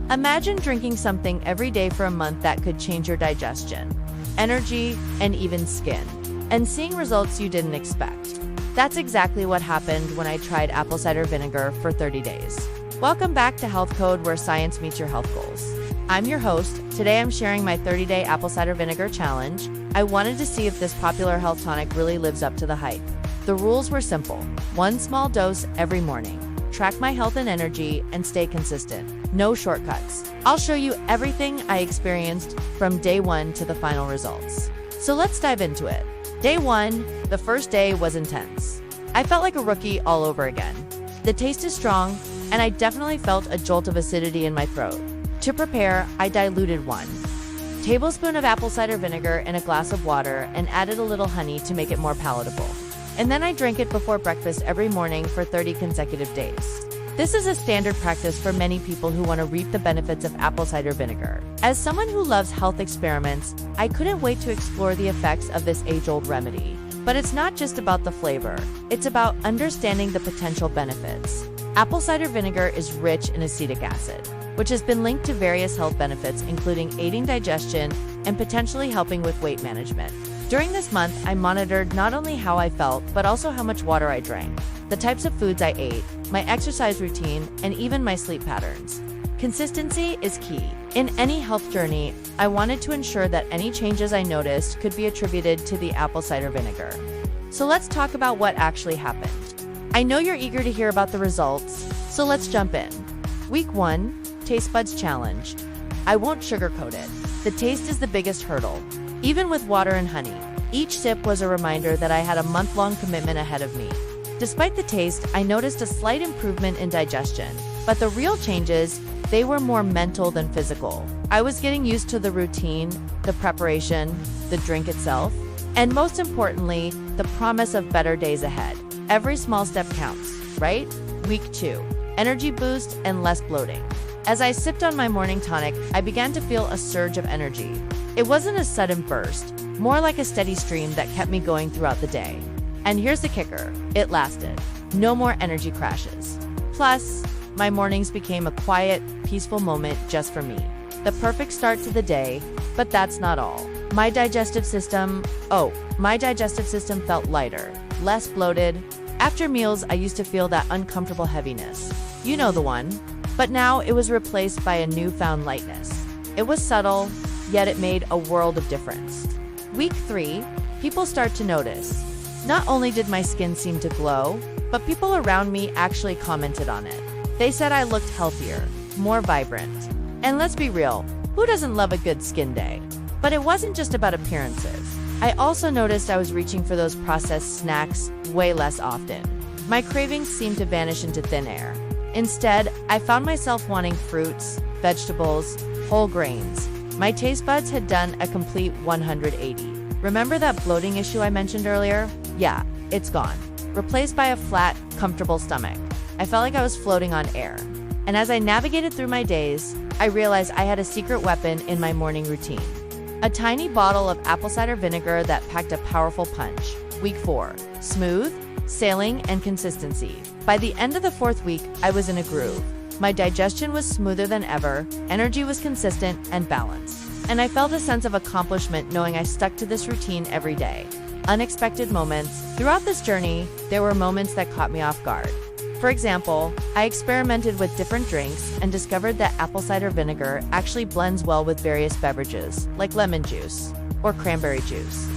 Imagine drinking something every day for a month that could change your digestion, energy, and even skin, and seeing results you didn't expect. That's exactly what happened when I tried apple cider vinegar for 30 days. Welcome back to Health Code, where science meets your health goals. I'm your host. Today I'm sharing my 30-day apple cider vinegar challenge. I wanted to see if this popular health tonic really lives up to the hype. The rules were simple. 1 small dose every morning. Track my health and energy, and stay consistent. No shortcuts. I'll show you everything I experienced from day 1 to the final results. So let's dive into it. Day 1, the first day was intense. I felt like a rookie all over again. The taste is strong, and I definitely felt a jolt of acidity in my throat. To prepare, I diluted 1 tablespoon of apple cider vinegar in a glass of water and added a little honey to make it more palatable. And then I drank it before breakfast every morning for 30 consecutive days. This is a standard practice for many people who want to reap the benefits of apple cider vinegar. As someone who loves health experiments, I couldn't wait to explore the effects of this age-old remedy. But it's not just about the flavor, it's about understanding the potential benefits. Apple cider vinegar is rich in acetic acid, which has been linked to various health benefits, including aiding digestion and potentially helping with weight management. During this month, I monitored not only how I felt, but also how much water I drank, the types of foods I ate, my exercise routine, and even my sleep patterns. Consistency is key. In any health journey, I wanted to ensure that any changes I noticed could be attributed to the apple cider vinegar. So let's talk about what actually happened. I know you're eager to hear about the results, so let's jump in. Week 1, Taste Buds Challenge. I won't sugarcoat it. The taste is the biggest hurdle. Even with water and honey, each sip was a reminder that I had a month-long commitment ahead of me. Despite the taste, I noticed a slight improvement in digestion, but the real changes, they were more mental than physical. I was getting used to the routine, the preparation, the drink itself, and most importantly, the promise of better days ahead. Every small step counts, right? Week 2, energy boost and less bloating. As I sipped on my morning tonic, I began to feel a surge of energy. It wasn't a sudden burst, more like a steady stream that kept me going throughout the day. And here's the kicker, it lasted. No more energy crashes. Plus, my mornings became a quiet, peaceful moment just for me. The perfect start to the day, but that's not all. My digestive system felt lighter, less bloated. After meals, I used to feel that uncomfortable heaviness. You know the one. But now it was replaced by a newfound lightness. It was subtle, yet it made a world of difference. Week 3, people start to notice. Not only did my skin seem to glow, but people around me actually commented on it. They said I looked healthier, more vibrant. And let's be real, who doesn't love a good skin day? But it wasn't just about appearances. I also noticed I was reaching for those processed snacks way less often. My cravings seemed to vanish into thin air. Instead, I found myself wanting fruits, vegetables, whole grains. My taste buds had done a complete 180. Remember that bloating issue I mentioned earlier? Yeah, it's gone. Replaced by a flat, comfortable stomach. I felt like I was floating on air. And as I navigated through my days, I realized I had a secret weapon in my morning routine. A tiny bottle of apple cider vinegar that packed a powerful punch. Week 4, smooth, sailing, and consistency. By the end of the 4th week, I was in a groove. My digestion was smoother than ever, energy was consistent and balanced, and I felt a sense of accomplishment knowing I stuck to this routine every day. Unexpected moments. Throughout this journey, there were moments that caught me off guard. For example, I experimented with different drinks and discovered that apple cider vinegar actually blends well with various beverages, like lemon juice or cranberry juice.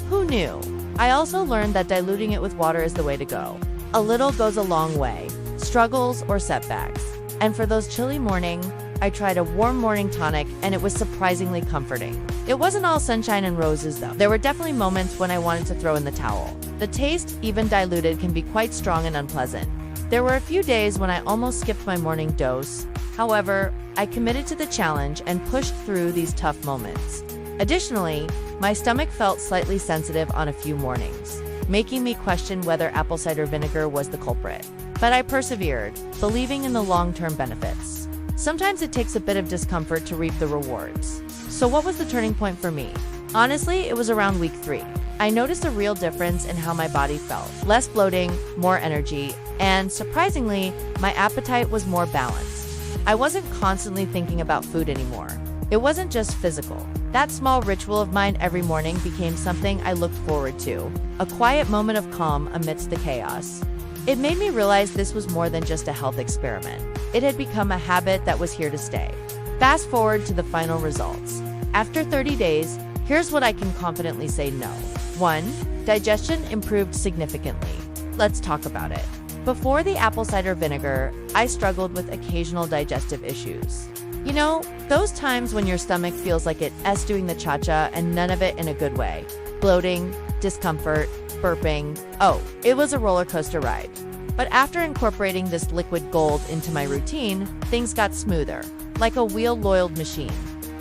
Who knew? I also learned that diluting it with water is the way to go. A little goes a long way, struggles or setbacks. And for those chilly mornings, I tried a warm morning tonic and it was surprisingly comforting. It wasn't all sunshine and roses though. There were definitely moments when I wanted to throw in the towel. The taste, even diluted, can be quite strong and unpleasant. There were a few days when I almost skipped my morning dose. However, I committed to the challenge and pushed through these tough moments. Additionally, my stomach felt slightly sensitive on a few mornings, making me question whether apple cider vinegar was the culprit. But I persevered, believing in the long-term benefits. Sometimes it takes a bit of discomfort to reap the rewards. So what was the turning point for me? Honestly, it was around week 3. I noticed a real difference in how my body felt. Less bloating, more energy, and surprisingly, my appetite was more balanced. I wasn't constantly thinking about food anymore. It wasn't just physical. That small ritual of mine every morning became something I looked forward to, a quiet moment of calm amidst the chaos. It made me realize this was more than just a health experiment. It had become a habit that was here to stay. Fast forward to the final results. After 30 days, here's what I can confidently say no. 1. Digestion improved significantly. Let's talk about it. Before the apple cider vinegar, I struggled with occasional digestive issues. You know, those times when your stomach feels like it's doing the cha-cha and none of it in a good way. Bloating, discomfort, burping. Oh, it was a roller coaster ride. But after incorporating this liquid gold into my routine, things got smoother, like a wheel-oiled machine.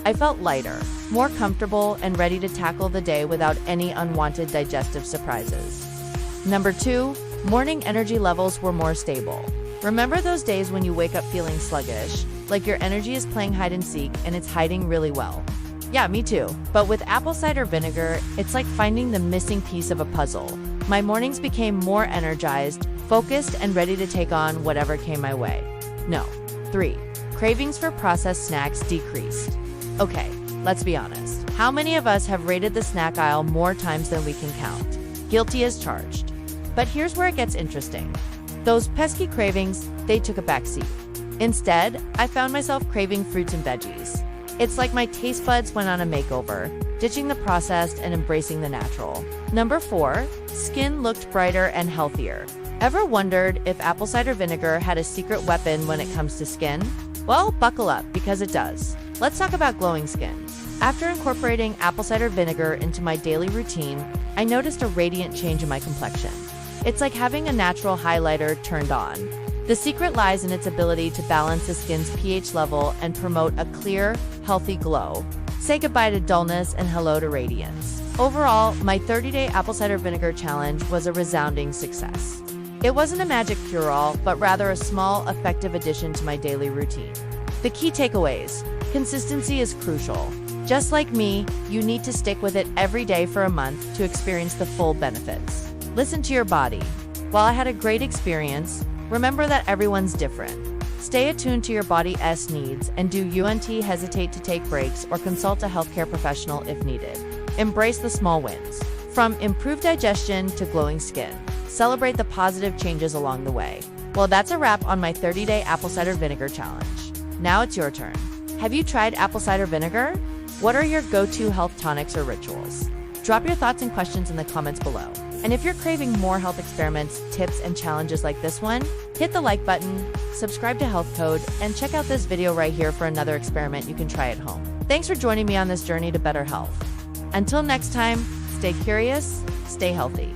I felt lighter, more comfortable, and ready to tackle the day without any unwanted digestive surprises. Number 2, morning energy levels were more stable. Remember those days when you wake up feeling sluggish, like your energy is playing hide and seek and it's hiding really well? Yeah, me too. But with apple cider vinegar, it's like finding the missing piece of a puzzle. My mornings became more energized, focused, and ready to take on whatever came my way. No. 3. Cravings for processed snacks decreased. Okay, let's be honest. How many of us have raided the snack aisle more times than we can count? Guilty as charged. But here's where it gets interesting. Those pesky cravings, they took a backseat. Instead, I found myself craving fruits and veggies. It's like my taste buds went on a makeover, ditching the processed and embracing the natural. Number 4, skin looked brighter and healthier. Ever wondered if apple cider vinegar had a secret weapon when it comes to skin? Well, buckle up, because it does. Let's talk about glowing skin. After incorporating apple cider vinegar into my daily routine, I noticed a radiant change in my complexion. It's like having a natural highlighter turned on. The secret lies in its ability to balance the skin's pH level and promote a clear, healthy glow. Say goodbye to dullness and hello to radiance. Overall, my 30-day apple cider vinegar challenge was a resounding success. It wasn't a magic cure-all, but rather a small, effective addition to my daily routine. The key takeaways: consistency is crucial. Just like me, you need to stick with it every day for a month to experience the full benefits. Listen to your body. While I had a great experience, remember that everyone's different. Stay attuned to your body's needs, and do not hesitate to take breaks or consult a healthcare professional if needed. Embrace the small wins. From improved digestion to glowing skin, celebrate the positive changes along the way. Well, that's a wrap on my 30-day apple cider vinegar challenge. Now it's your turn. Have you tried apple cider vinegar? What are your go-to health tonics or rituals? Drop your thoughts and questions in the comments below. And if you're craving more health experiments, tips, and challenges like this one, hit the like button, subscribe to Health Code, and check out this video right here for another experiment you can try at home. Thanks for joining me on this journey to better health. Until next time, stay curious, stay healthy.